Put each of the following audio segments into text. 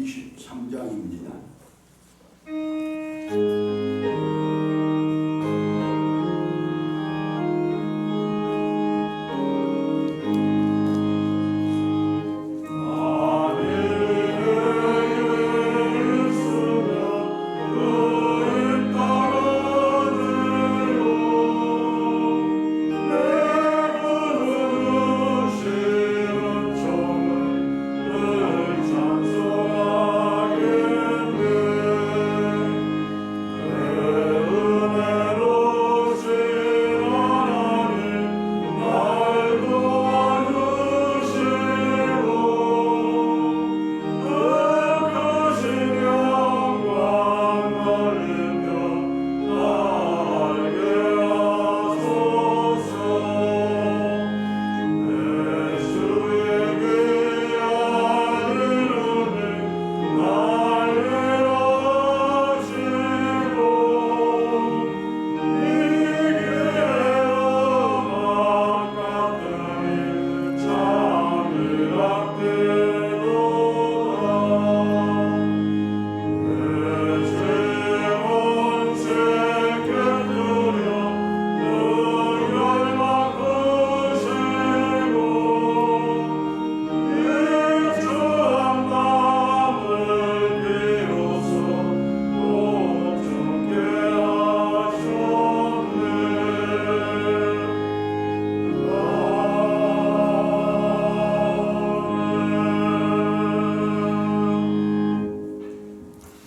23장입니다.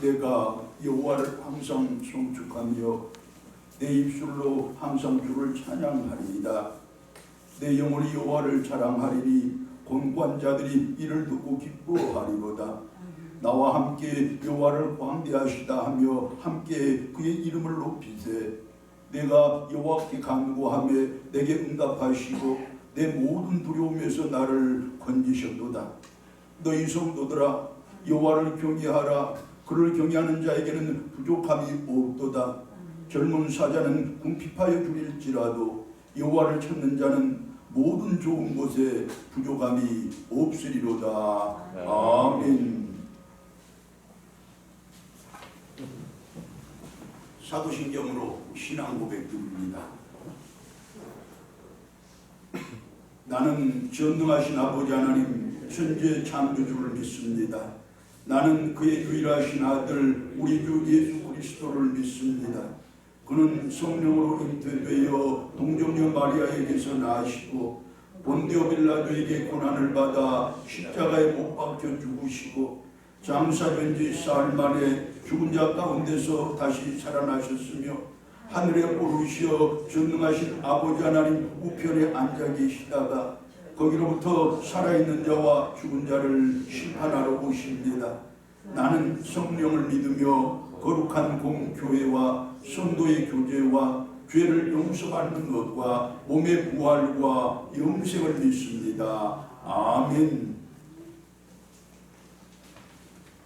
내가 여호와를 항상 송축하며 내 입술로 항상 주를 찬양하리이다. 내 영혼이 여호와를 자랑하리니 곤고한 자들이 이를 듣고 기뻐하리로다. 나와 함께 여호와를 광대하시다 하며 함께 그의 이름을 높이세. 내가 여호와께 간구하며 내게 응답하시고 내 모든 두려움에서 나를 건지셨도다. 너희 성도들아, 여호와를 경외하라. 그를 경외하는 자에게는 부족함이 없도다. 젊은 사자는 궁핍하여 줄일지라도 여호와를 찾는 자는 모든 좋은 것에 부족함이 없으리로다. 아멘. 사도신경으로 신앙 고백드립니다. 나는 전능하신 아버지 하나님 천지의 창조주를 믿습니다. 나는 그의 유일하신 아들 우리 주 예수 그리스도를 믿습니다. 그는 성령으로 잉태되어 동정녀 마리아에게서 나시고 본디오 빌라도에게 고난을 받아 십자가에 못 박혀 죽으시고 장사된 지 사흘 만에 죽은 자 가운데서 다시 살아나셨으며 하늘에 오르시어 전능하신 아버지 하나님 우편에 앉아 계시다가 거기로부터 살아있는 자와 죽은 자를 심판하러 오십니다. 나는 성령을 믿으며 거룩한 공교회와 성도의 교제와 죄를 용서받는 것과 몸의 부활과 영생을 믿습니다. 아멘.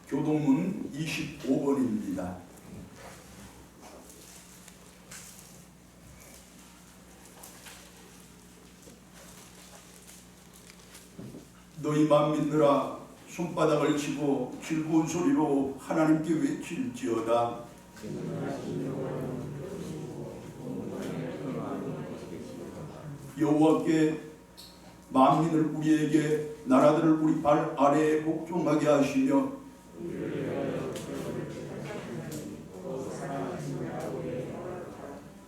교동문 25번입니다. 너희 만민들아, 손바닥을 치고 즐거운 소리로 하나님께 외칠지어다. 여호와께 만민을 우리에게, 나라들을 우리 발 아래에 복종하게 하시며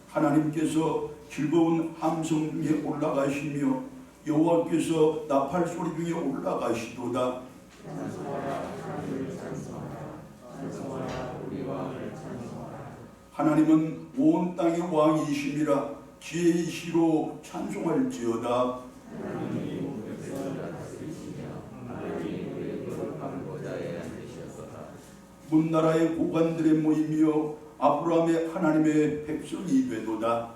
하나님께서 즐거운 함성 중에 올라가시며 여호와께서 나팔 소리 중에 올라가시도다. 하나님은 온 땅의 왕이심이라 지혜이시로 찬송할지어다. 문나라의 고관들의 모임이여 아브라함의 하나님의 백성이 되도다.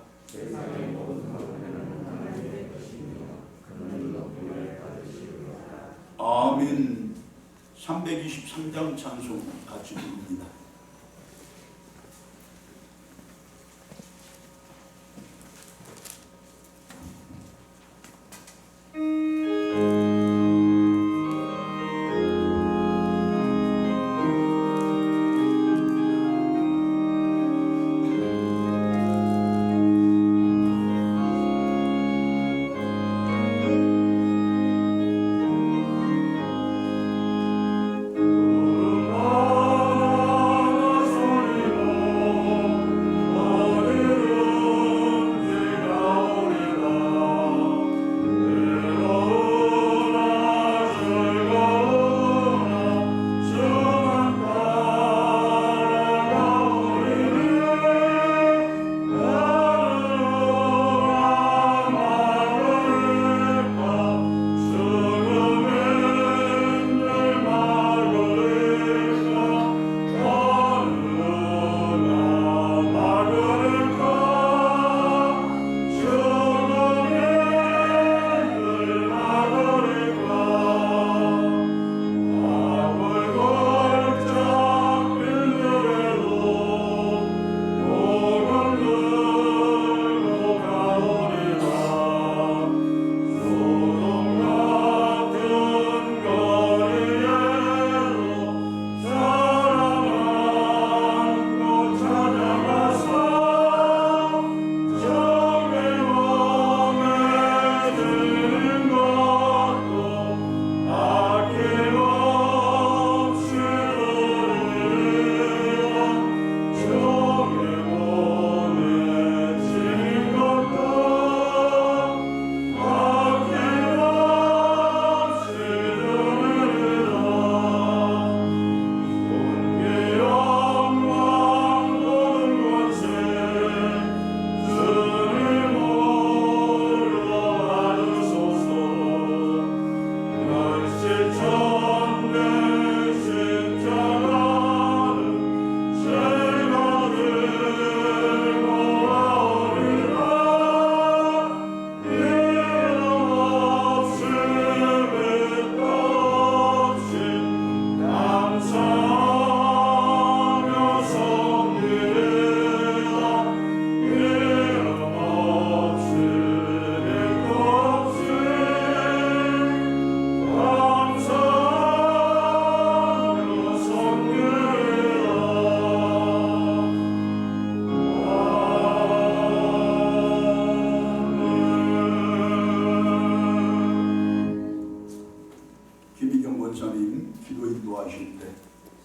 아멘. 323장 찬송 같이 부릅니다.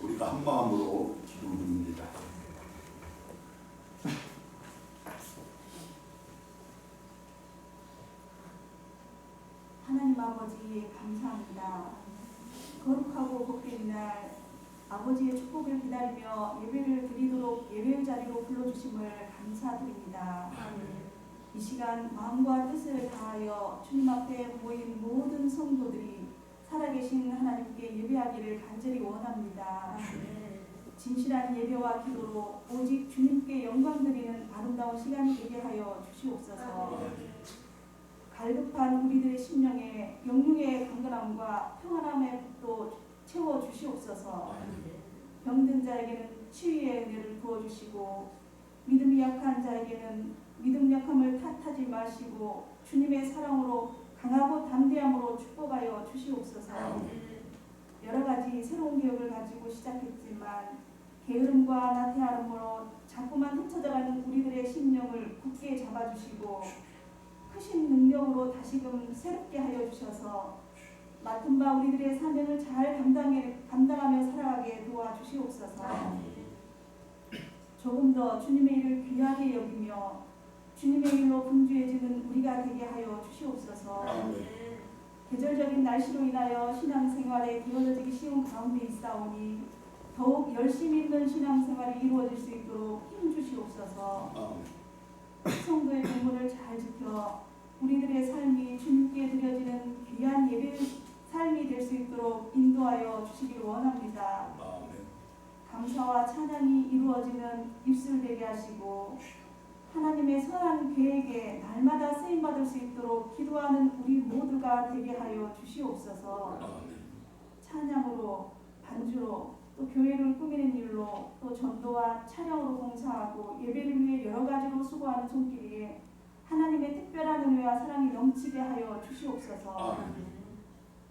우리가 한 마음으로 기도드립니다. 하나님 아버지 감사합니다. 거룩하고 복된 날 아버지의 축복을 기다리며 예배를 드리도록 예배의 자리로 불러주심을 감사드립니다. 이 시간 마음과 뜻을 다하여 주님 앞에 모인 모든 성도들이 살아계신 하나님께 예배하기를 간절히 원합니다. 진실한 예배와 기도로 오직 주님께 영광 드리는 아름다운 시간이 되게 하여 주시옵소서. 갈급한 우리들의 심령에 영육의 강건함과 평안함의 복도 채워 주시옵소서. 병든 자에게는 치유의 은혜를 부어주시고 믿음이 약한 자에게는 믿음 약함을 탓하지 마시고 주님의 사랑으로 강하고 담대함으로 축복하여 주시옵소서. 여러 가지 새로운 계획을 가지고 시작했지만 게으름과 나태함으로 자꾸만 흩어져가는 우리들의 심령을 굳게 잡아주시고 크신 능력으로 다시금 새롭게 하여 주셔서 맡은 바 우리들의 사명을 잘 감당하며 살아가게 도와주시옵소서. 조금 더 주님의 일을 귀하게 여기며 주님의 일로 분주해지는 우리가 되게 하여 주시옵소서. 계절적인 날씨로 인하여 신앙생활에 게을러지기 쉬운 가운데 있사오니 더욱 열심히 있는 신앙생활이 이루어질 수 있도록 힘 주시옵소서. 성도의 공문을 잘 지켜 우리들의 삶이 주님께 드려지는 귀한 예배 삶이 될 수 있도록 인도하여 주시길 원합니다. 감사와 찬양이 이루어지는 입술 되게 하시고 하나님의 선한 계획에 날마다 쓰임받을 수 있도록 기도하는 우리 모두가 되게 하여 주시옵소서. 찬양으로 반주로 또 교회를 꾸미는 일로 또 전도와 촬영으로 봉사하고 예배를 위해 여러 가지로 수고하는 손길에 하나님의 특별한 은혜와 사랑이 넘치게 하여 주시옵소서.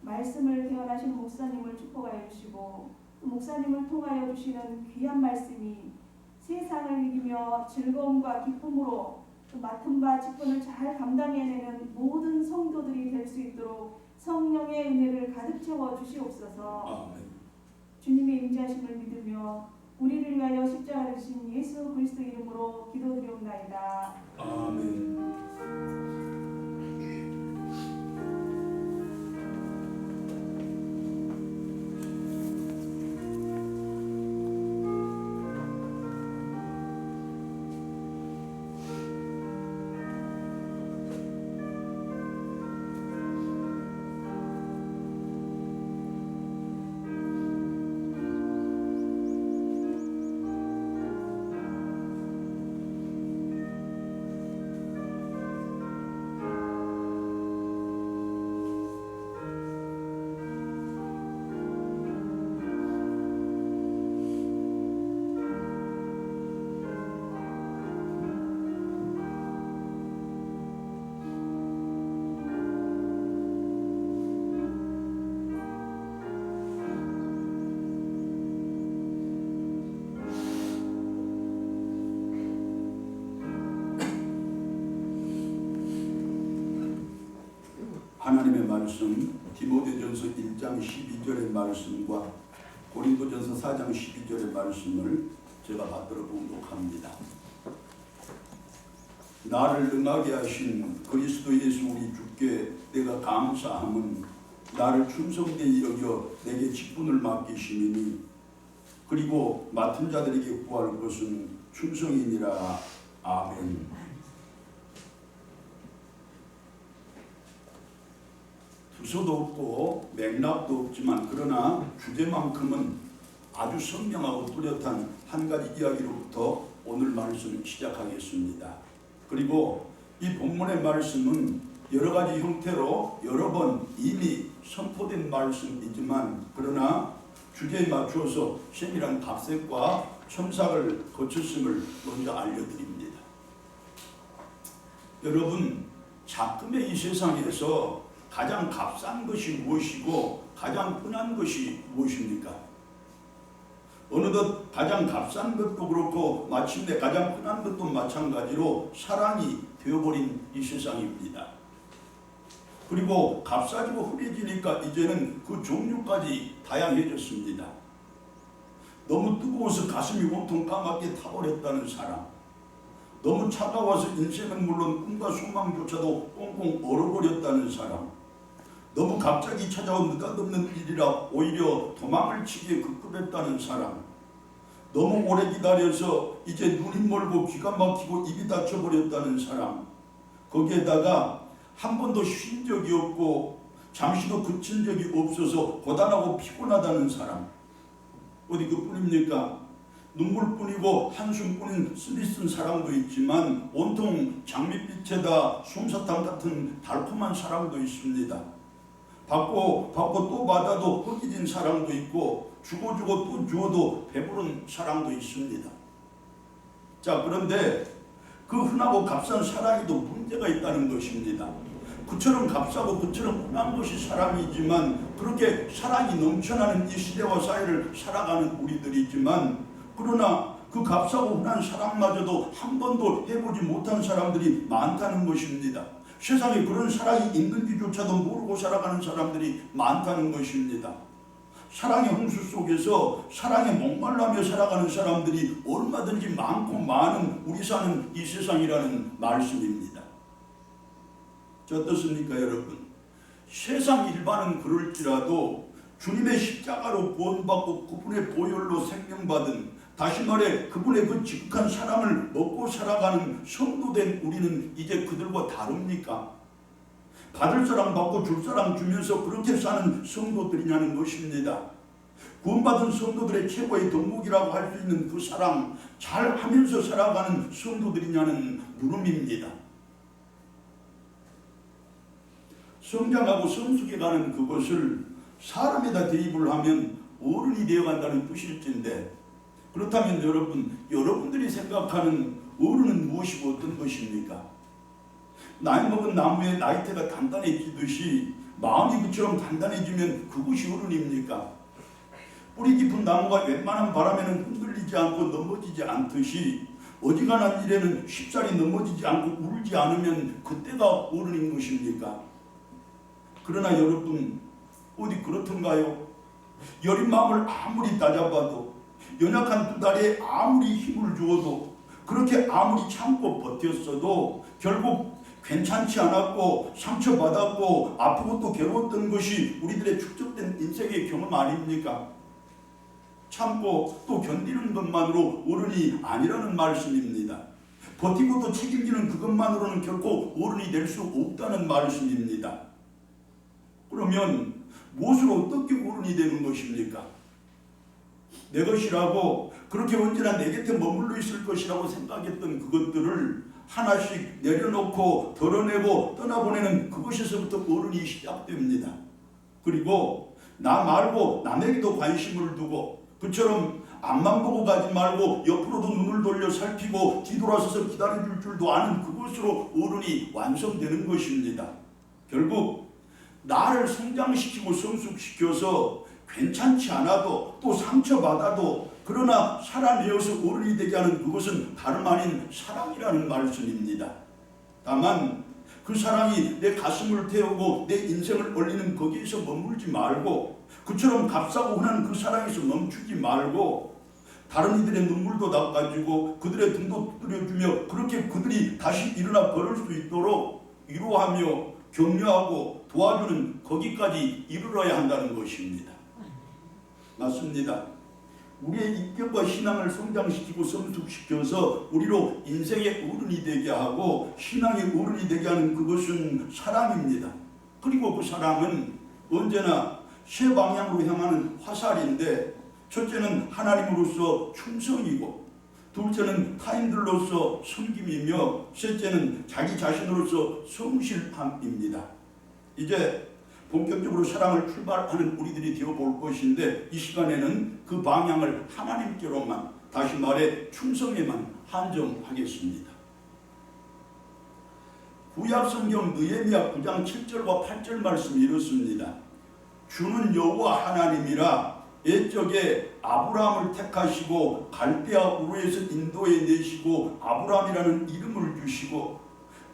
말씀을 대언하시는 목사님을 축복하여 주시고 또 목사님을 통하여 주시는 귀한 말씀이 세상을 이기며 즐거움과 기쁨으로 또 맡은 바 직분을 잘 감당해내는 모든 성도들이 될 수 있도록 성령의 은혜를 가득 채워 주시옵소서. 주님의 임재하심을 믿으며 우리를 위하여 십자가를 지신 예수 그리스도 이름으로 기도드리옵나이다. 아멘. 하나님의 말씀 디모데전서 1장 12절의 말씀과 고린도전서 4장 12절의 말씀을 제가 받들어 봉독합니다. 나를 능하게 하신 그리스도 예수 우리 주께 내가 감사함은 나를 충성되이 여겨 내게 직분을 맡기시니 그리고 맡은 자들에게 구할 것은 충성이니라. 아멘. 두서도 없고 맥락도 없지만 그러나 주제만큼은 아주 선명하고 뚜렷한 한 가지 이야기로부터 오늘 말씀을 시작하겠습니다. 그리고 이 본문의 말씀은 여러 가지 형태로 여러 번 이미 선포된 말씀이지만 그러나 주제에 맞추어서 세밀한 각색과 첨삭을 거쳤음을 먼저 알려드립니다. 여러분, 작금의 이 세상에서 가장 값싼 것이 무엇이고 가장 흔한 것이 무엇입니까? 어느덧 가장 값싼 것도 그렇고 마침내 가장 흔한 것도 마찬가지로 사랑이 되어버린 이 세상입니다. 그리고 값싸지고 흔해지니까 이제는 그 종류까지 다양해졌습니다. 너무 뜨거워서 가슴이 온통 까맣게 타버렸다는 사람, 너무 차가워서 인생은 물론 꿈과 소망조차도 꽁꽁 얼어버렸다는 사람, 너무 갑자기 찾아온 느닷없는 일이라 오히려 도망을 치기에 급급했다는 사람, 너무 오래 기다려서 이제 눈이 멀고 귀가 막히고 입이 닫혀버렸다는 사람, 거기에다가 한 번도 쉰 적이 없고 잠시도 그친 적이 없어서 고단하고 피곤하다는 사람, 어디 그뿐입니까? 눈물뿐이고 한숨뿐인 쓰디쓴 사랑도 있지만 온통 장밋빛에다 솜사탕 같은 달콤한 사랑도 있습니다. 받고 또 받아도 허기진 사랑도 있고 주고 또 주어도 배부른 사랑도 있습니다. 자, 그런데 그 흔하고 값싼 사랑에도 문제가 있다는 것입니다. 그처럼 값싸고 그처럼 흔한 것이 사랑이지만 그렇게 사랑이 넘쳐나는 이 시대와 사회를 살아가는 우리들이지만, 그러나 그 값싸고 흔한 사랑마저도 한 번도 해보지 못한 사람들이 많다는 것입니다. 세상에 그런 사랑이 있는지조차도 모르고 살아가는 사람들이 많다는 것입니다. 사랑의 홍수 속에서 사랑에 목말라며 살아가는 사람들이 얼마든지 많고 많은 우리 사는 이 세상이라는 말씀입니다. 저 어떻습니까, 여러분? 세상 일반은 그럴지라도 주님의 십자가로 구원받고 그분의 보혈로 생명받은, 다시 말해 그분의 그 지극한 사랑을 먹고 살아가는 성도된 우리는 이제 그들과 다릅니까? 받을 사람 받고 줄 사람 주면서 그렇게 사는 성도들이냐는 것입니다. 구원받은 성도들의 최고의 덕목이라고 할 수 있는 그 사랑 잘 하면서 살아가는 성도들이냐는 물음입니다. 성장하고 성숙해가는 그것을 사람에다 대입을 하면 어른이 되어간다는 뜻일진데, 그렇다면 여러분들이 생각하는 어른은 무엇이고 어떤 것입니까? 나이 먹은 나무의 나이테가 단단해지듯이 마음이 그처럼 단단해지면 그것이 어른입니까? 뿌리 깊은 나무가 웬만한 바람에는 흔들리지 않고 넘어지지 않듯이 어지간한 일에는 쉽사리 넘어지지 않고 울지 않으면 그때가 어른인 것입니까? 그러나 여러분, 어디 그렇던가요? 여린 마음을 아무리 따져봐도, 연약한 두 다리에 아무리 힘을 주어도, 그렇게 아무리 참고 버텼어도 결국 괜찮지 않았고 상처받았고 아프고 또 괴로웠던 것이 우리들의 축적된 인생의 경험 아닙니까? 참고 또 견디는 것만으로 어른이 아니라는 말씀입니다. 버티고 또 책임지는 그것만으로는 결코 어른이 될 수 없다는 말씀입니다. 그러면 무엇으로 어떻게 어른이 되는 것입니까? 내 것이라고, 그렇게 언제나 내 곁에 머물러 있을 것이라고 생각했던 그것들을 하나씩 내려놓고 덜어내고 떠나보내는 그것에서부터 어른이 시작됩니다. 그리고 나 말고 남에게도 관심을 두고, 그처럼 앞만 보고 가지 말고 옆으로도 눈을 돌려 살피고 뒤돌아서서 기다려줄 줄도 아는 그것으로 어른이 완성되는 것입니다. 결국 나를 성장시키고 성숙시켜서 괜찮지 않아도 또 상처받아도 그러나 살아내어서 어른이 되게 하는 그것은 다름 아닌 사랑이라는 말씀입니다. 다만 그 사랑이 내 가슴을 태우고 내 인생을 올리는 거기에서 머물지 말고, 그처럼 값싸고 흔한 그 사랑에서 멈추지 말고 다른 이들의 눈물도 닦아주고 그들의 등도 두드려주며 그렇게 그들이 다시 일어나 걸을 수 있도록 위로하며 격려하고 도와주는 거기까지 이르러야 한다는 것입니다. 맞습니다. 우리의 인격과 신앙을 성장시키고 성숙시켜서 우리로 인생의 어른이 되게 하고 신앙의 어른이 되게 하는 그것은 사랑입니다. 그리고 그 사랑은 언제나 세 방향으로 향하는 화살인데, 첫째는 하나님으로서 충성이고, 둘째는 타인들로서 섬김이며, 셋째는 자기 자신으로서 성실함입니다. 이제 본격적으로 사랑을 출발하는 우리들이 되어볼 것인데, 이 시간에는 그 방향을 하나님께로만, 다시 말해 충성에만 한정하겠습니다. 구약성경 느헤미야 9장 7절과 8절 말씀이 이렇습니다. 주는 여호와 하나님이라 옛적에 아브라함을 택하시고 갈대아 우르에서 인도해 내시고 아브라함이라는 이름을 주시고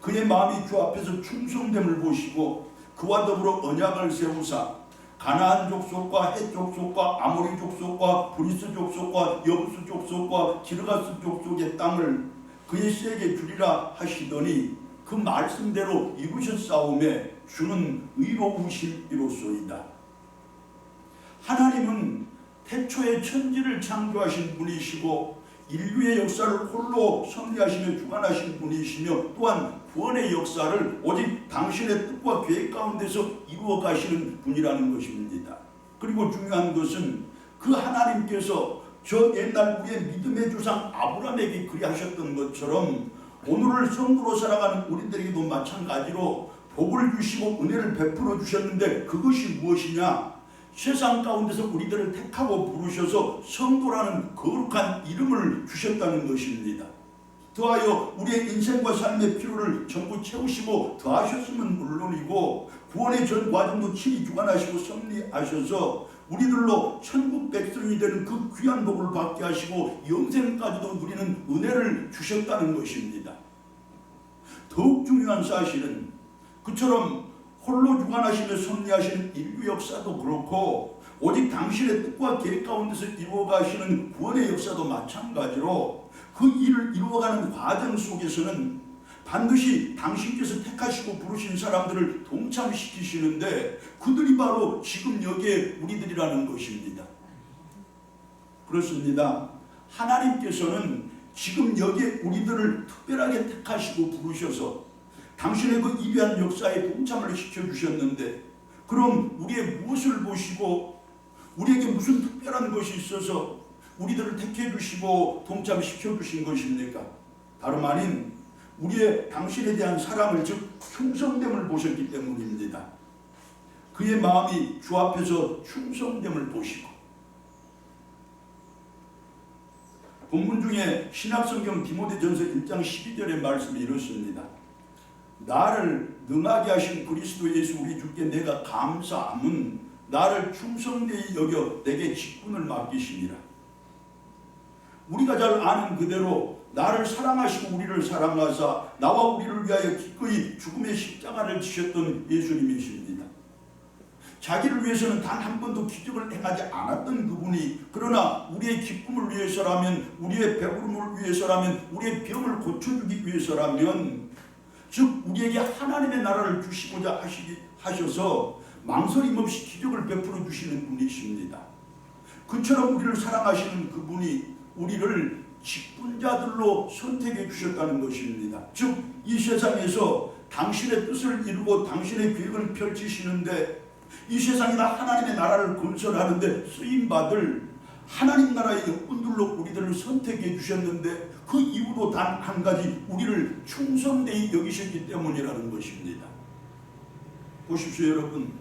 그의 마음이 주 앞에서 충성됨을 보시고 그와 더불어 언약을 세우사 가나안 족속과 헷 족속과 아모리 족속과 브리스 족속과 여부스 족속과 기르가스 족속의 땅을 그의 세게 주리라 하시더니 그 말씀대로 이루셨사오매 주는 의로우심이로소이다. 하나님은 태초에 천지를 창조하신 분이시고 인류의 역사를 홀로 섭리하시며 주관하신 분이시며 또한 구원의 역사를 오직 당신의 뜻과 계획 가운데서 이루어 가시는 분이라는 것입니다. 그리고 중요한 것은 그 하나님께서 저 옛날 우리의 믿음의 주상 아브라함에게 그리하셨던 것처럼 오늘을 성도로 살아가는 우리들에게도 마찬가지로 복을 주시고 은혜를 베풀어 주셨는데 그것이 무엇이냐? 세상 가운데서 우리들을 택하고 부르셔서 성도라는 거룩한 이름을 주셨다는 것입니다. 더하여 우리의 인생과 삶의 필요를 전부 채우시고 더하셨으면 물론이고 구원의 전 과정도 친히 주관하시고 섭리하셔서 우리들로 천국 백성이 되는 그 귀한 복을 받게 하시고 영생까지도 누리는 은혜를 주셨다는 것입니다. 더욱 중요한 사실은 그처럼 홀로 주관하시며 섭리하시는 인류 역사도 그렇고 오직 당신의 뜻과 계획 가운데서 이루어가시는 구원의 역사도 마찬가지로 그 일을 이루어가는 과정 속에서는 반드시 당신께서 택하시고 부르신 사람들을 동참시키시는데 그들이 바로 지금 여기에 우리들이라는 것입니다. 그렇습니다. 하나님께서는 지금 여기에 우리들을 특별하게 택하시고 부르셔서 당신의 그 위대한 역사에 동참을 시켜주셨는데 그럼 우리의 무엇을 보시고 우리에게 무슨 특별한 것이 있어서 우리들을 택해 주시고 동참시켜 주신 것입니까? 다름 아닌 우리의 당신에 대한 사랑을 즉 충성됨을 보셨기 때문입니다. 그의 마음이 주 앞에서 충성됨을 보시고 본문 중에 신약성경 디모데전서 1장 12절의 말씀이 이렇습니다. 나를 능하게 하신 그리스도 예수 우리 주께 내가 감사함은 나를 충성되이 여겨 내게 직분을 맡기시니라. 우리가 잘 아는 그대로 나를 사랑하시고 우리를 사랑하사 나와 우리를 위하여 기꺼이 죽음의 십자가를 지셨던 예수님이십니다. 자기를 위해서는 단 한 번도 기적을 행하지 않았던 그분이 그러나 우리의 기쁨을 위해서라면 우리의 배부름을 위해서라면 우리의 병을 고쳐주기 위해서라면 즉 우리에게 하나님의 나라를 주시고자 하셔서 망설임 없이 기적을 베풀어 주시는 분이십니다. 그처럼 우리를 사랑하시는 그분이 우리를 직분자들로 선택해 주셨다는 것입니다. 즉 이 세상에서 당신의 뜻을 이루고 당신의 계획을 펼치시는데 이 세상이나 하나님의 나라를 건설하는데 쓰임받을 하나님 나라의 역군들로 우리들을 선택해 주셨는데 그 이유도 단 한 가지 우리를 충성되이 여기셨기 때문이라는 것입니다. 보십시오 여러분,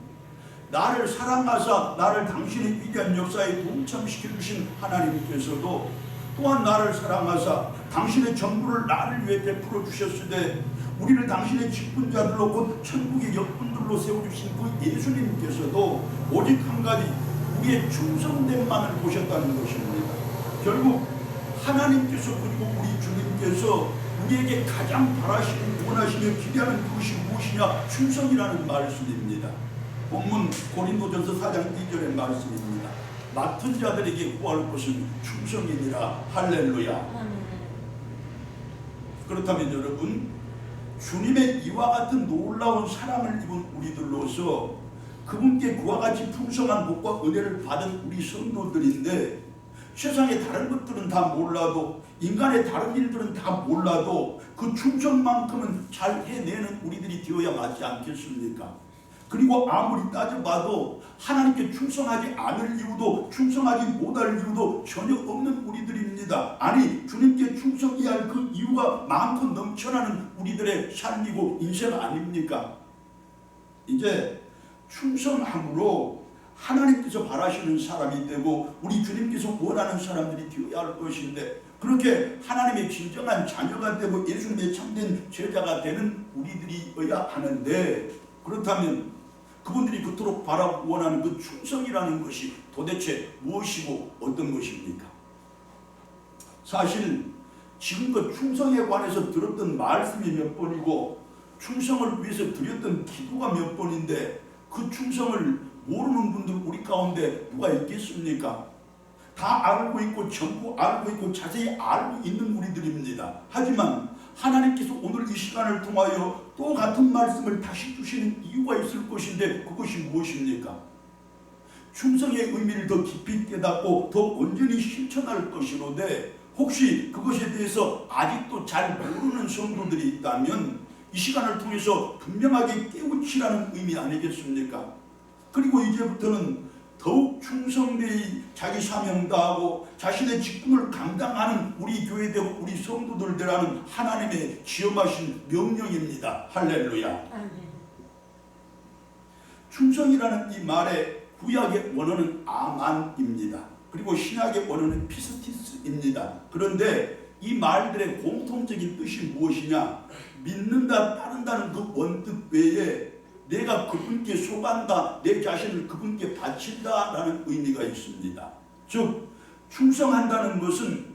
나를 사랑하사 나를 당신의 위대한 역사에 동참시켜 주신 하나님께서도 또한 나를 사랑하사 당신의 전부를 나를 위해 베풀어 주셨으되 우리를 당신의 직분자들로 곧 천국의 역군들로 세워주신 그 예수님께서도 오직 한 가지 우리의 충성됨만을 보셨다는 것입니다. 결국 하나님께서 그리고 우리 주님께서 우리에게 가장 바라시는 원하시며 기대하는 그것이 무엇이냐? 충성이라는 말씀입니다. 본문 고린도전서 4장 2절의 말씀입니다. 맡은 자들에게 구할 것은 충성이니라. 할렐루야. 그렇다면 여러분, 주님의 이와 같은 놀라운 사랑을 입은 우리들로서 그분께 그와 같이 풍성한 복과 은혜를 받은 우리 성도들인데 세상의 다른 것들은 다 몰라도 인간의 다른 일들은 다 몰라도 그 충성만큼은 잘 해내는 우리들이 되어야 맞지 않겠습니까? 그리고 아무리 따져봐도 하나님께 충성하지 않을 이유도 충성하지 못할 이유도 전혀 없는 우리들입니다. 아니 주님께 충성해야 할 그 이유가 많고 넘쳐나는 우리들의 삶이고 인생 아닙니까? 이제 충성함으로 하나님께서 바라시는 사람이 되고 우리 주님께서 원하는 사람들이 되어야 할 것인데 그렇게 하나님의 진정한 자녀가 되고 예수님의 참된 제자가 되는 우리들이어야 하는데 그렇다면 그분들이 그토록 바라고 원하는 그 충성이라는 것이 도대체 무엇이고 어떤 것입니까? 사실 지금껏 충성에 관해서 들었던 말씀이 몇 번이고 충성을 위해서 드렸던 기도가 몇 번인데 그 충성을 모르는 분들 우리 가운데 누가 있겠습니까? 다 알고 있고 전부 알고 있고 자세히 알고 있는 우리들입니다. 하지만 하나님께서 오늘 이 시간을 통하여 또 같은 말씀을 다시 주시는 이유가 있을 것인데 그것이 무엇입니까? 충성의 의미를 더 깊이 깨닫고 더 온전히 실천할 것이로되 혹시 그것에 대해서 아직도 잘 모르는 성도들이 있다면 이 시간을 통해서 분명하게 깨우치라는 의미 아니겠습니까? 그리고 이제부터는 더욱 충성되이 자기 사명 다하고 자신의 직분을 감당하는 우리 교회되고 우리 성도들 되라는 하나님의 지엄하신 명령입니다. 할렐루야. 충성이라는 이 말의 구약의 원어는 아만입니다. 그리고 신약의 원어는 피스티스입니다. 그런데 이 말들의 공통적인 뜻이 무엇이냐? 믿는다, 따른다는 그 원뜻 외에 내가 그분께 속한다, 내 자신을 그분께 바친다라는 의미가 있습니다. 즉 충성한다는 것은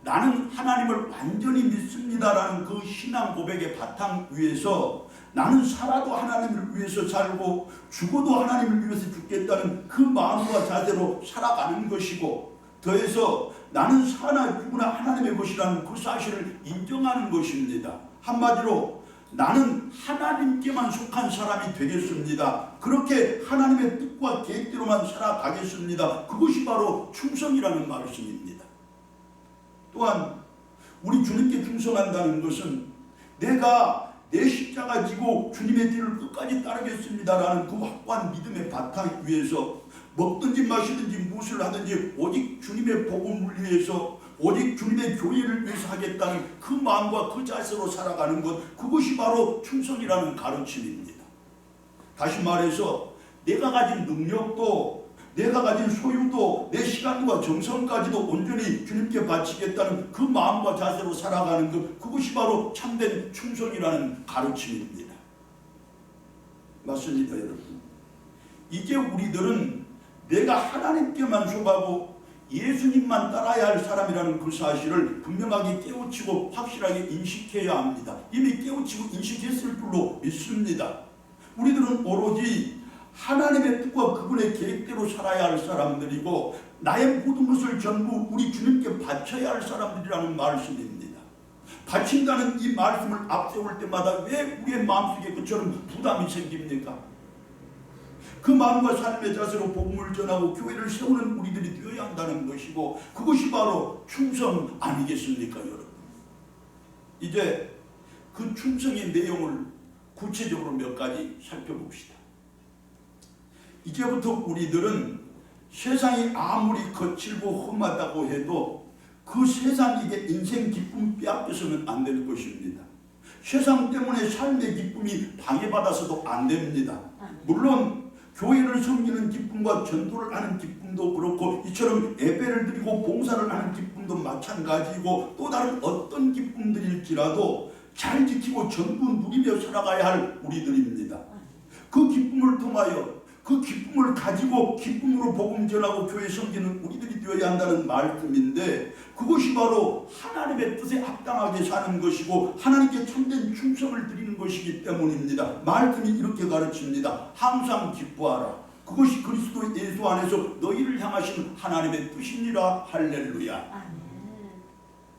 나는 하나님을 완전히 믿습니다라는 그 신앙 고백의 바탕 위에서 나는 살아도 하나님을 위해서 살고 죽어도 하나님을 위해서 죽겠다는 그 마음과 자세로 살아가는 것이고, 더해서 나는 사나 죽으나 하나님의 것이라는 그 사실을 인정하는 것입니다. 한마디로 나는 하나님께만 속한 사람이 되겠습니다. 그렇게 하나님의 뜻과 계획대로만 살아가겠습니다. 그것이 바로 충성이라는 말씀입니다. 또한 우리 주님께 충성한다는 것은 내가 내 십자가 지고 주님의 뒤를 끝까지 따르겠습니다라는 그 확고한 믿음의 바탕 위에서 먹든지 마시든지 무엇을 하든지 오직 주님의 복음을 위해서 오직 주님의 교회를 위해서 하겠다는 그 마음과 그 자세로 살아가는 것, 그것이 바로 충성이라는 가르침입니다. 다시 말해서 내가 가진 능력도 내가 가진 소유도 내 시간과 정성까지도 온전히 주님께 바치겠다는 그 마음과 자세로 살아가는 것, 그것이 바로 참된 충성이라는 가르침입니다. 맞습니다, 여러분. 이제 우리들은 내가 하나님께만 속하고 예수님만 따라야 할 사람이라는 그 사실을 분명하게 깨우치고 확실하게 인식해야 합니다. 이미 깨우치고 인식했을 줄로 믿습니다. 우리들은 오로지 하나님의 뜻과 그분의 계획대로 살아야 할 사람들이고 나의 모든 것을 전부 우리 주님께 바쳐야 할 사람들이라는 말씀입니다. 바친다는 이 말씀을 앞세울 때마다 왜 우리의 마음속에 그처럼 부담이 생깁니까? 그 마음과 삶의 자세로 복음을 전하고 교회를 세우는 우리들이 되어야 한다는 것이고, 그것이 바로 충성 아니겠습니까, 여러분? 이제 그 충성의 내용을 구체적으로 몇 가지 살펴봅시다. 이제부터 우리들은 세상이 아무리 거칠고 험하다고 해도 그 세상에게 인생 기쁨 빼앗겨서는 안 될 것입니다. 세상 때문에 삶의 기쁨이 방해받아서도 안 됩니다. 물론 교회를 섬기는 기쁨과 전도를 하는 기쁨도 그렇고 이처럼 예배를 드리고 봉사를 하는 기쁨도 마찬가지고 또 다른 어떤 기쁨들일지라도 잘 지키고 전부 누리며 살아가야 할 우리들입니다. 그 기쁨을 통하여 그 기쁨을 가지고 기쁨으로 복음 전하고 교회 섬기는 우리들이 되어야 한다는 말씀인데, 그것이 바로 하나님의 뜻에 합당하게 사는 것이고 하나님께 참된 충성을 드리는 것이기 때문입니다. 말씀이 이렇게 가르칩니다. 항상 기뻐하라. 그것이 그리스도 예수 안에서 너희를 향하신 하나님의 뜻이니라. 할렐루야.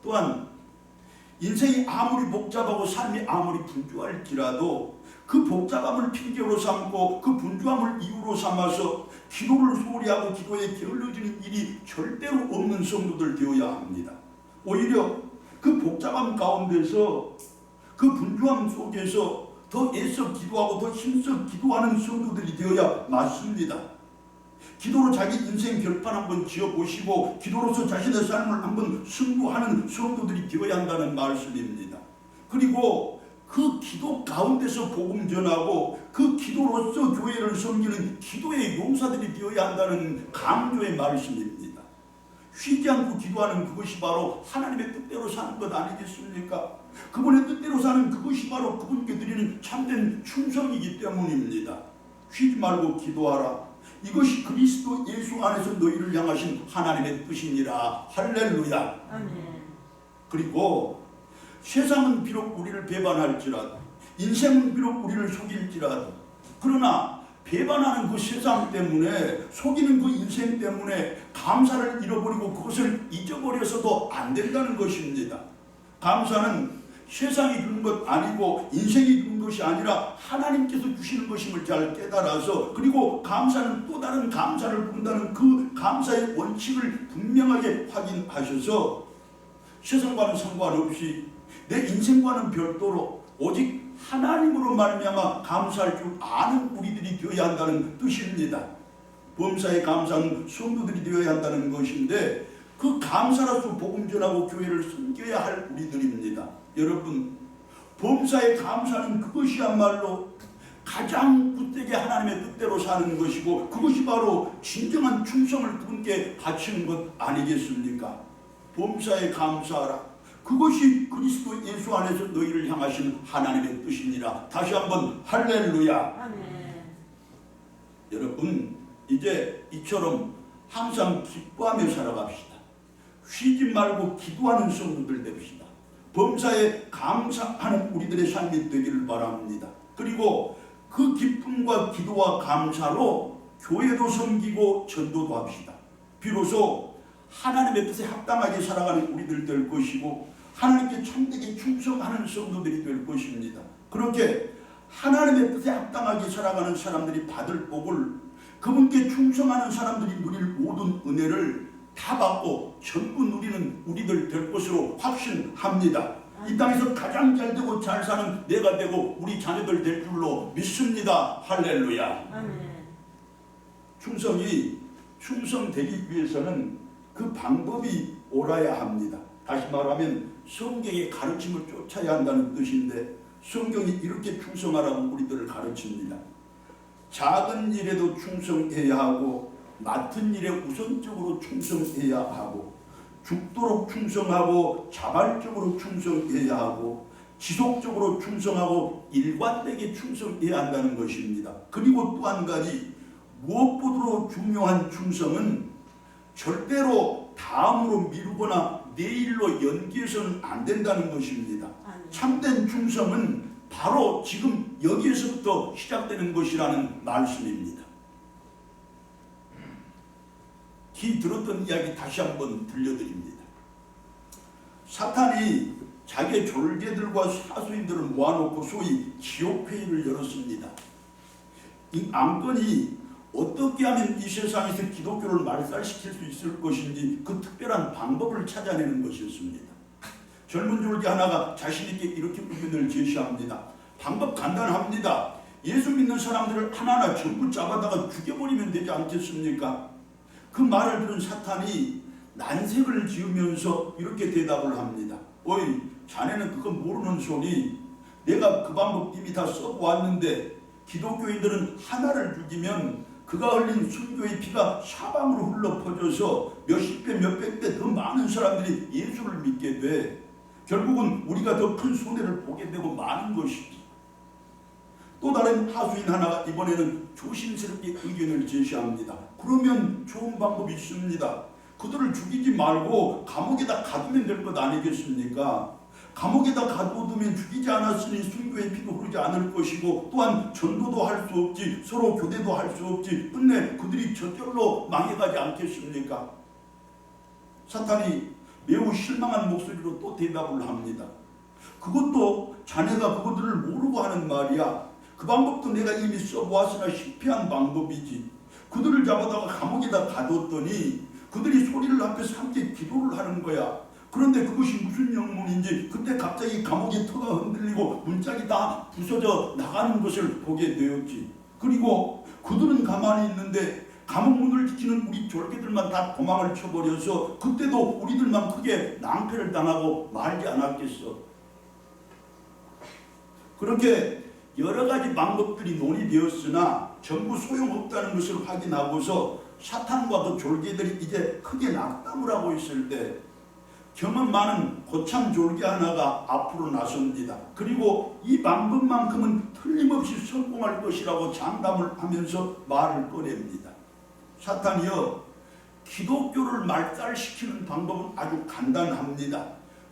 또한 인생이 아무리 복잡하고 삶이 아무리 분주할지라도 그 복잡함을 핑계로 삼고 그 분주함을 이유로 삼아서 기도를 소홀히 하고 기도에 게을러지는 일이 절대로 없는 성도들 되어야 합니다. 오히려 그 복잡함 가운데서 그 분주함 속에서 더 애써 기도하고 더 힘써 기도하는 성도들이 되어야 맞습니다. 기도로 자기 인생 결판 한번 지어보시고 기도로서 자신의 삶을 한번 승부하는 성도들이 되어야 한다는 말씀입니다. 그리고 그 기도 가운데서 복음 전하고 그 기도로서 교회를 섬기는 기도의 용사들이 되어야 한다는 강조의 말씀입니다. 쉬지 않고 기도하는 그것이 바로 하나님의 뜻대로 사는 것 아니겠습니까? 그분의 뜻대로 사는 그것이 바로 그분께 드리는 참된 충성이기 때문입니다. 쉬지 말고 기도하라. 이것이 그리스도 예수 안에서 너희를 향하신 하나님의 뜻이니라. 할렐루야. 아멘. 그리고 세상은 비록 우리를 배반할지라도 인생은 비록 우리를 속일지라도 그러나 배반하는 그 세상 때문에, 속이는 그 인생 때문에 감사를 잃어버리고 그것을 잊어버려서도 안 된다는 것입니다. 감사는 세상이 주는 것 아니고 인생이 주는 것이 아니라 하나님께서 주시는 것임을 잘 깨달아서, 그리고 감사는 또 다른 감사를 본다는 그 감사의 원칙을 분명하게 확인하셔서 세상과는 상관없이 내 인생과는 별도로 오직 하나님으로 말미암아 감사할 줄 아는 우리들이 되어야 한다는 뜻입니다. 범사에 감사하는 성도들이 되어야 한다는 것인데, 그 감사로서 복음 전하고 교회를 섬겨야 할 우리들입니다. 여러분, 범사에 감사는 그것이야말로 가장 굳게 하나님의 뜻대로 사는 것이고, 그것이 바로 진정한 충성을 그분께 바치는 것 아니겠습니까? 범사에 감사하라. 그것이 그리스도 예수 안에서 너희를 향하신 하나님의 뜻이니라. 다시 한번 할렐루야. 아멘. 여러분, 이제 이처럼 항상 기뻐하며 살아갑시다. 쉬지 말고 기도하는 성도들 됩시다. 범사에 감사하는 우리들의 삶이 되기를 바랍니다. 그리고 그 기쁨과 기도와 감사로 교회도 섬기고 전도도 합시다. 비로소 하나님의 뜻에 합당하게 살아가는 우리들 될 것이고, 하나님께 참되게 충성하는 성도들이 될 것입니다. 그렇게 하나님의 뜻에 합당하게 살아가는 사람들이 받을 복을, 그분께 충성하는 사람들이 누릴 모든 은혜를 다 받고 전부 누리는 우리들 될 것으로 확신합니다. 이 땅에서 가장 잘되고 잘 사는 내가 되고 우리 자녀들 될 줄로 믿습니다. 할렐루야. 아멘. 충성되기 위해서는 그 방법이 옳아야 합니다. 다시 말하면 성경의 가르침을 쫓아야 한다는 뜻인데, 성경이 이렇게 충성하라고 우리들을 가르칩니다. 작은 일에도 충성해야 하고, 맡은 일에 우선적으로 충성해야 하고, 죽도록 충성하고, 자발적으로 충성해야 하고, 지속적으로 충성하고, 일관되게 충성해야 한다는 것입니다. 그리고 또 한 가지, 무엇보다도 중요한 충성은 절대로 다음으로 미루거나 내일로 연기해서는 안 된다는 것입니다. 참된 충성은 바로 지금 여기에서부터 시작되는 것이라는 말씀입니다. 기 들었던 이야기 다시 한번 들려드립니다. 사탄이 자기의 졸개들과 사수인들을 모아놓고 소위 지옥회의를 열었습니다. 이 안건이 어떻게 하면 이 세상에서 기독교를 말살시킬 수 있을 것인지 그 특별한 방법을 찾아내는 것이었습니다. 젊은 졸개 하나가 자신있게 이렇게 의견을 제시합니다. 방법 간단합니다. 예수 믿는 사람들을 하나하나 전부 잡아다가 죽여버리면 되지 않겠습니까? 그 말을 들은 사탄이 난색을 지으면서 이렇게 대답을 합니다. 어이, 자네는 그거 모르는 소리. 내가 그 방법 이미 다 써보았는데, 기독교인들은 하나를 죽이면 그가 흘린 순교의 피가 사방으로 흘러 퍼져서 몇십 배, 몇백 배 더 많은 사람들이 예수를 믿게 돼. 결국은 우리가 더 큰 손해를 보게 되고 마는 것이지. 또 다른 하수인 하나가 이번에는 조심스럽게 의견을 제시합니다. 그러면 좋은 방법이 있습니다. 그들을 죽이지 말고 감옥에다 가두면 될 것 아니겠습니까? 감옥에다 가둬두면 죽이지 않았으니 순교의 피도 흐르지 않을 것이고, 또한 전도도 할 수 없지, 서로 교대도 할 수 없지, 끝내 그들이 저절로 망해가지 않겠습니까? 사탄이 매우 실망한 목소리로 또 대답을 합니다. 그것도 자네가 그것들을 모르고 하는 말이야. 그 방법도 내가 이미 써보았으나 실패한 방법이지. 그들을 잡아다가 감옥에다 가뒀더니 그들이 소리를 앞에서 함께 기도를 하는 거야. 그런데 그것이 무슨 영문인지 그때 갑자기 감옥의 터가 흔들리고 문짝이 다 부서져 나가는 것을 보게 되었지. 그리고 그들은 가만히 있는데 감옥 문을 지키는 우리 졸개들만 다 도망을 쳐버려서 그때도 우리들만 크게 낭패를 당하고 말지 않았겠어. 그렇게 여러 가지 방법들이 논의되었으나 전부 소용없다는 것을 확인하고서 사탄과 그 졸개들이 이제 크게 낙담을 하고 있을 때 경험 많은 고참 졸개 하나가 앞으로 나섭니다. 그리고 이 방법만큼은 틀림없이 성공할 것이라고 장담을 하면서 말을 꺼냅니다. 사탄이여, 기독교를 말살시키는 방법은 아주 간단합니다.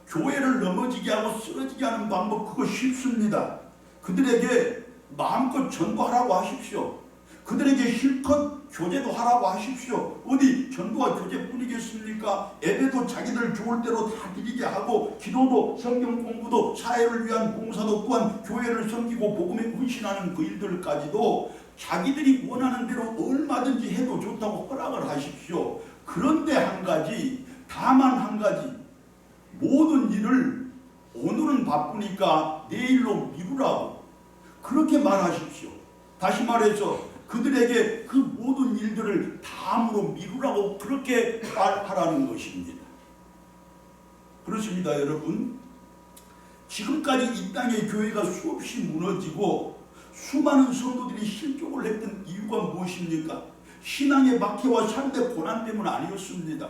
교회를 넘어지게 하고 쓰러지게 하는 방법, 그거 쉽습니다. 그들에게 마음껏 전도하라고 하십시오. 그들에게 실컷 교제도 하라고 하십시오. 어디 전도와 교제뿐이겠습니까? 예배도 자기들 좋을 대로 다 드리게 하고, 기도도 성경 공부도 사회를 위한 봉사도 또한 교회를 섬기고 복음에 헌신하는 그 일들까지도 자기들이 원하는 대로 얼마든지 해도 좋다고 허락을 하십시오. 그런데 한 가지, 다만 한 가지, 모든 일을 오늘은 바쁘니까 내일로 미루라고 그렇게 말하십시오. 다시 말해서 그들에게 그 모든 일들을 다음으로 미루라고 그렇게 말하라는 것입니다. 그렇습니다, 여러분. 지금까지 이 땅의 교회가 수없이 무너지고 수많은 성도들이 실족을 했던 이유가 무엇입니까? 신앙의 박해와 삶의 고난 때문 아니었습니다.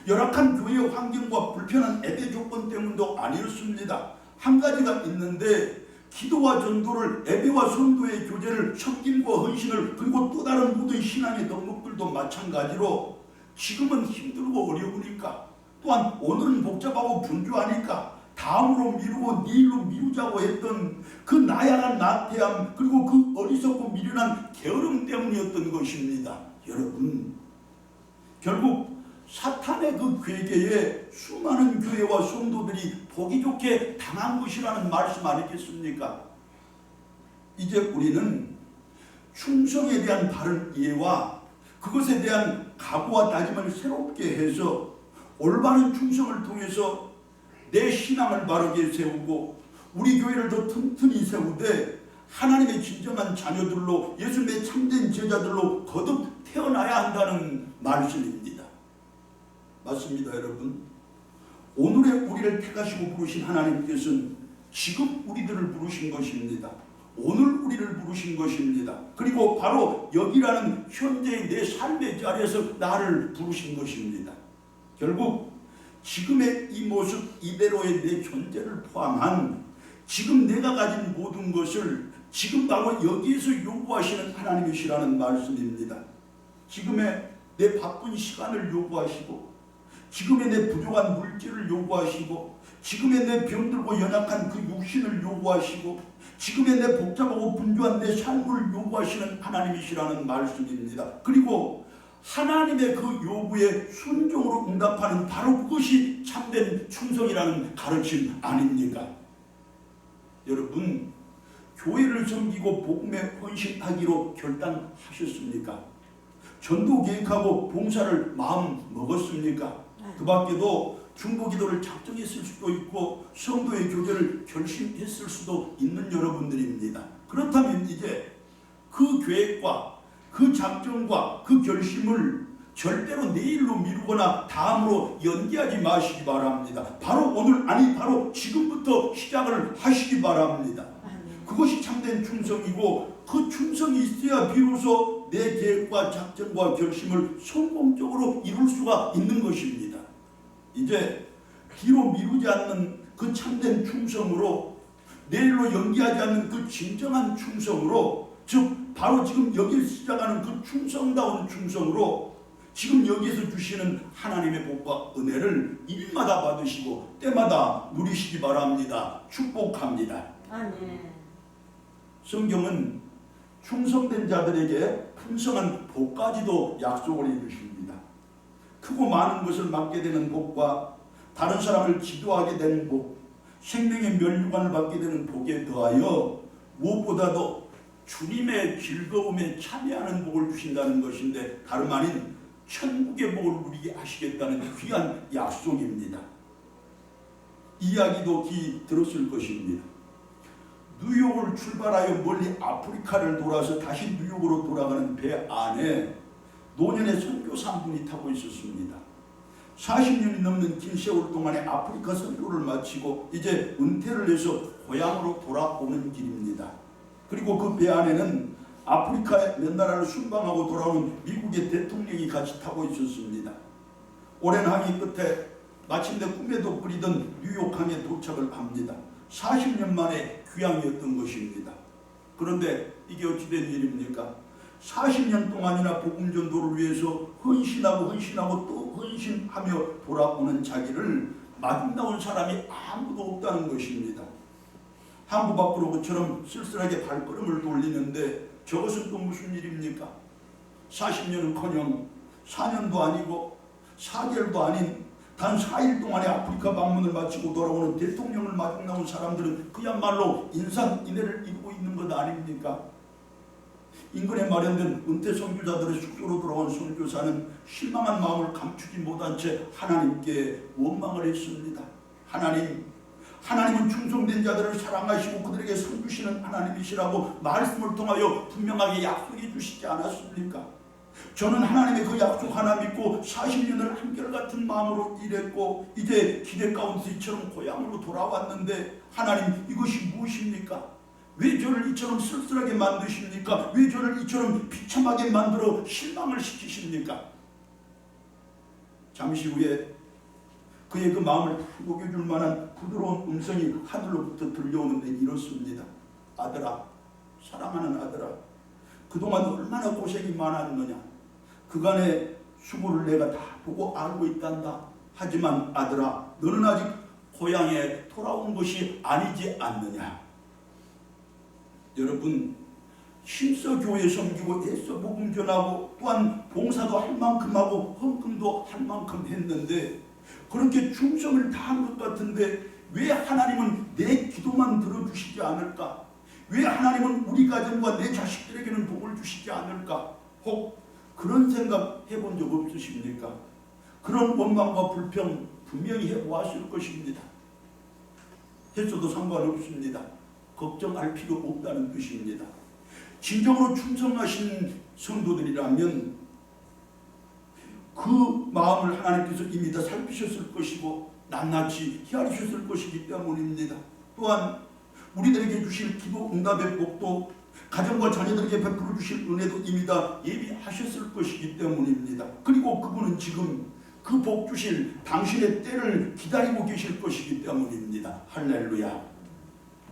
열악한 교회 환경과 불편한 예배 조건 때문도 아니었습니다. 한 가지가 있는데, 기도와 전도를, 예배와 성도의 교제를, 섬김과 헌신을, 그리고 또 다른 모든 신앙의 덕목들도 마찬가지로 지금은 힘들고 어려우니까, 또한 오늘은 복잡하고 분주하니까 다음으로 미루고 내일로 미루자고 했던 그 나약한 나태함, 그리고 그 어리석고 미련한 게으름 때문이었던 것입니다. 여러분, 결국 사탄의 그 괴계에 수많은 교회와 성도들이 보기 좋게 당한 것이라는 말씀 아니겠습니까? 이제 우리는 충성에 대한 바른 이해와 그것에 대한 각오와 다짐을 새롭게 해서 올바른 충성을 통해서 내 신앙을 바르게 세우고 우리 교회를 더 튼튼히 세우되 하나님의 진정한 자녀들로, 예수님의 참된 제자들로 거듭 태어나야 한다는 말씀입니다. 맞습니다, 여러분. 오늘의 우리를 택하시고 부르신 하나님께서는 지금 우리들을 부르신 것입니다. 오늘 우리를 부르신 것입니다. 그리고 바로 여기라는 현재의 내 삶의 자리에서 나를 부르신 것입니다. 결국 지금의 이 모습 이대로의 내 존재를 포함한 지금 내가 가진 모든 것을 지금 바로 여기에서 요구하시는 하나님이시라는 말씀입니다. 지금의 내 바쁜 시간을 요구하시고, 지금의 내 부족한 물질을 요구하시고, 지금의 내 병들고 연약한 그 육신을 요구하시고, 지금의 내 복잡하고 분주한 내 삶을 요구하시는 하나님이시라는 말씀입니다. 그리고 하나님의 그 요구에 순종으로 응답하는 바로 그것이 참된 충성이라는 가르침 아닙니까? 여러분, 교회를 섬기고 복음에 헌신하기로 결단하셨습니까? 전도 계획하고 봉사를 마음 먹었습니까? 그 밖에도 중보기도를 작정했을 수도 있고 성도의 교제를 결심했을 수도 있는 여러분들입니다. 그렇다면 이제 그 계획과 그 작정과 그 결심을 절대로 내일로 미루거나 다음으로 연기하지 마시기 바랍니다. 바로 오늘, 아니 바로 지금부터 시작을 하시기 바랍니다. 그것이 참된 충성이고, 그 충성이 있어야 비로소 내 계획과 작전과 결심을 성공적으로 이룰 수가 있는 것입니다. 이제 뒤로 미루지 않는 그 참된 충성으로, 내일로 연기하지 않는 그 진정한 충성으로, 즉 바로 지금 여기서 시작하는 그 충성다운 충성으로 지금 여기에서 주시는 하나님의 복과 은혜를 일마다 받으시고 때마다 누리시기 바랍니다. 축복합니다. 아멘. 성경은 충성된 자들에게 풍성한 복까지도 약속을 해주십니다. 크고 많은 것을 맡게 되는 복과 다른 사람을 기도하게 되는 복, 생명의 면류관을 받게 되는 복에 더하여 무엇보다도 주님의 즐거움에 참여하는 복을 주신다는 것인데, 다름 아닌 천국의 복을 누리게 하시겠다는 귀한 약속입니다. 이야기도 기 들었을 것입니다. 뉴욕을 출발하여 멀리 아프리카를 돌아서 다시 뉴욕으로 돌아가는 배 안에 노년의 선교사 한 분이 타고 있었습니다. 40년이 넘는 긴 세월 동안의 아프리카 선교를 마치고 이제 은퇴를 해서 고향으로 돌아오는 길입니다. 그리고 그 배 안에는 아프리카의 몇 나라를 순방하고 돌아오는 미국의 대통령이 같이 타고 있었습니다. 오랜 항해 끝에 마침내 꿈에도 그리던 뉴욕항에 도착을 합니다. 40년 만에 귀향이었던 것입니다. 그런데 이게 어찌된 일입니까? 40년 동안이나 복음 전도를 위해서 헌신하고 또 헌신하며 돌아오는 자기를 마중나온 사람이 아무도 없다는 것입니다. 한국 밖으로 그처럼 쓸쓸하게 발걸음을 돌리는데 저것은 또 무슨 일입니까? 40년은커녕 4년도 아니고 4개월도 아닌 단 4일 동안에 아프리카 방문을 마치고 돌아오는 대통령을 마중 나온 사람들은 그야말로 인산인해를 이루고 있는 것 아닙니까? 인근에 마련된 은퇴 선교자들의 숙소로 돌아온 선교사는 실망한 마음을 감추지 못한 채 하나님께 원망을 했습니다. 하나님은 충성된 자들을 사랑하시고 그들에게 상 주시는 하나님이시라고 말씀을 통하여 분명하게 약속해 주시지 않았습니까? 저는 하나님의 그 약속 하나 믿고 40년을 한결같은 마음으로 일했고 이제 기대 가운데 이처럼 고향으로 돌아왔는데 하나님 이것이 무엇입니까? 왜 저를 이처럼 쓸쓸하게 만드십니까? 왜 저를 이처럼 비참하게 만들어 실망을 시키십니까? 잠시 후에 그의 그 마음을 푹 녹여줄 만한 부드러운 음성이 하늘로부터 들려오는데 이렇습니다. 아들아, 사랑하는 아들아, 그동안 얼마나 고생이 많았느냐. 그간의 수고를 내가 다 보고 알고 있단다. 하지만 아들아, 너는 아직 고향에 돌아온 것이 아니지 않느냐. 여러분, 힘써 교회 섬기고 애써 복음 전하고 또한 봉사도 할 만큼 하고 헌금도 할 만큼 했는데 그렇게 충성을 다한 것 같은데 왜 하나님은 내 기도만 들어주시지 않을까? 왜 하나님은 우리 가정과 내 자식들에게는 복을 주시지 않을까? 혹 그런 생각 해본 적 없으십니까? 그런 원망과 불평 분명히 해보았을 것입니다. 했어도 상관없습니다. 걱정할 필요 없다는 뜻입니다. 진정으로 충성하신 성도들이라면 그 마음을 하나님께서 이미 다 살피셨을 것이고 낱낱이 헤아리셨을 것이기 때문입니다. 또한 우리들에게 주실 기도 응답의 복도 가정과 자녀들에게 베풀어 주실 은혜도 이미 다 예비하셨을 것이기 때문입니다. 그리고 그분은 지금 그 복 주실 당신의 때를 기다리고 계실 것이기 때문입니다. 할렐루야.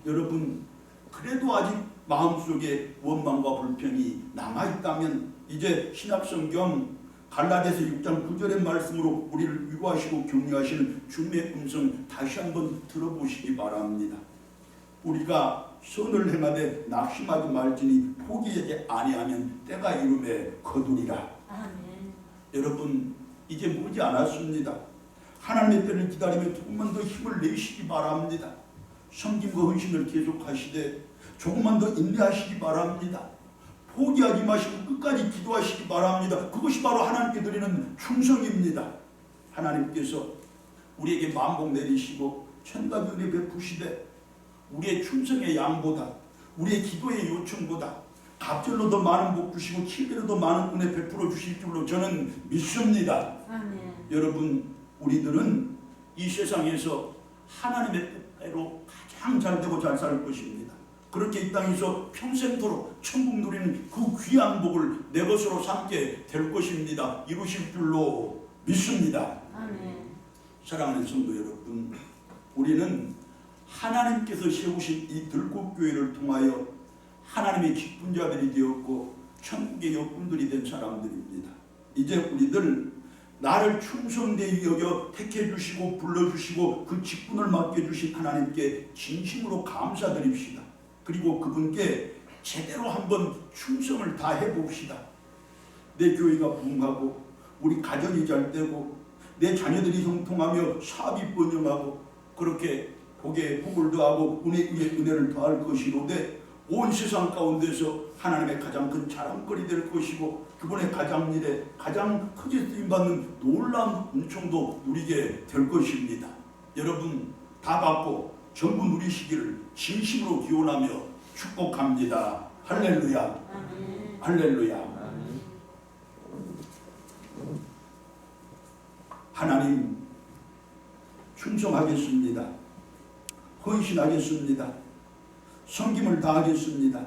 여러분, 그래도 아직 마음속에 원망과 불평이 남아있다면 이제 신약성경 갈라디아서 6장 9절의 말씀으로 우리를 위로하시고 격려하시는 주님의 음성 다시 한번 들어보시기 바랍니다. 우리가 선을 행하되 낙심하지 말지니 포기하지 아니하면 때가 이름에 거두리라. 아멘. 여러분, 이제 머지 않았습니다. 하나님의 때를 기다리며 조금만 더 힘을 내시기 바랍니다. 섬김과 헌신을 계속하시되 조금만 더 인내하시기 바랍니다. 포기하지 마시고 끝까지 기도하시기 바랍니다. 그것이 바로 하나님께 드리는 충성입니다. 하나님께서 우리에게 만복 내리시고 천가 은혜 베푸시되 우리의 충성의 양보다 우리의 기도의 요청보다 갑절로 더 많은 복 주시고 7배로 더 많은 은혜 베풀어 주실 줄로 저는 믿습니다. 아멘. 여러분, 우리들은 이 세상에서 하나님의 뜻대로 가장 잘되고 잘 살 것입니다. 그렇게 이 땅에서 평생토록 천국 누리는 그 귀한 복을 내 것으로 삼게 될 것입니다. 이루실 줄로 믿습니다. 아멘. 사랑하는 성도 여러분, 우리는 하나님께서 세우신 이 들꽃교회를 통하여 하나님의 직분자들이 되었고 천국의 역군들이 된 사람들입니다. 이제 우리들 나를 충성되이 여겨 택해 주시고 불러주시고 그 직분을 맡겨주신 하나님께 진심으로 감사드립시다. 그리고 그분께 제대로 한번 충성을 다해 봅시다. 내 교회가 부흥하고 우리 가정이 잘 되고 내 자녀들이 형통하며 사업이 번영하고 그렇게 복에 복을 더하고 은혜에 은혜를 더할 것이로되 온 세상 가운데서 하나님의 가장 큰 자랑거리 될 것이고 그분의 가장 일에 가장 크게 쓰임받는 놀라운 은총도 누리게 될 것입니다. 여러분 다 받고 전부 누리시기를 진심으로 기원하며 축복합니다. 할렐루야. 아멘. 할렐루야. 하나님 충성하겠습니다. 헌신하겠습니다. 섬김을 다하겠습니다.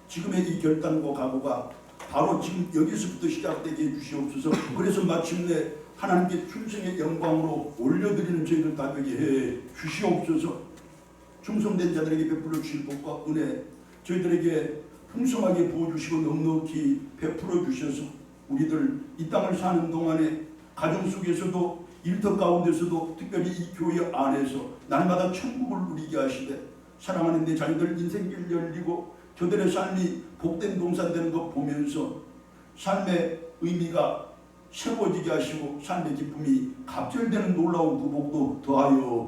지금의 이 결단과 각오가 바로 지금 여기서부터 시작되게 해주시옵소서. 그래서 마침내 하나님께 충성의 영광으로 올려드리는 저희들 다 되게 해 주시옵소서. 충성된 자들에게 베풀어 주실 복과 은혜 저희들에게 풍성하게 부어주시고 넉넉히 베풀어 주셔서 우리들 이 땅을 사는 동안에 가정 속에서도 일터 가운데서도 특별히 이 교회 안에서 날마다 천국을 누리게 하시되 사랑하는 내 자녀들 인생길 열리고 저들의 삶이 복된 동산 되는 것 보면서 삶의 의미가 새로워지게 하시고 삶의 기쁨이 갑절되는 놀라운 그 복도 더하여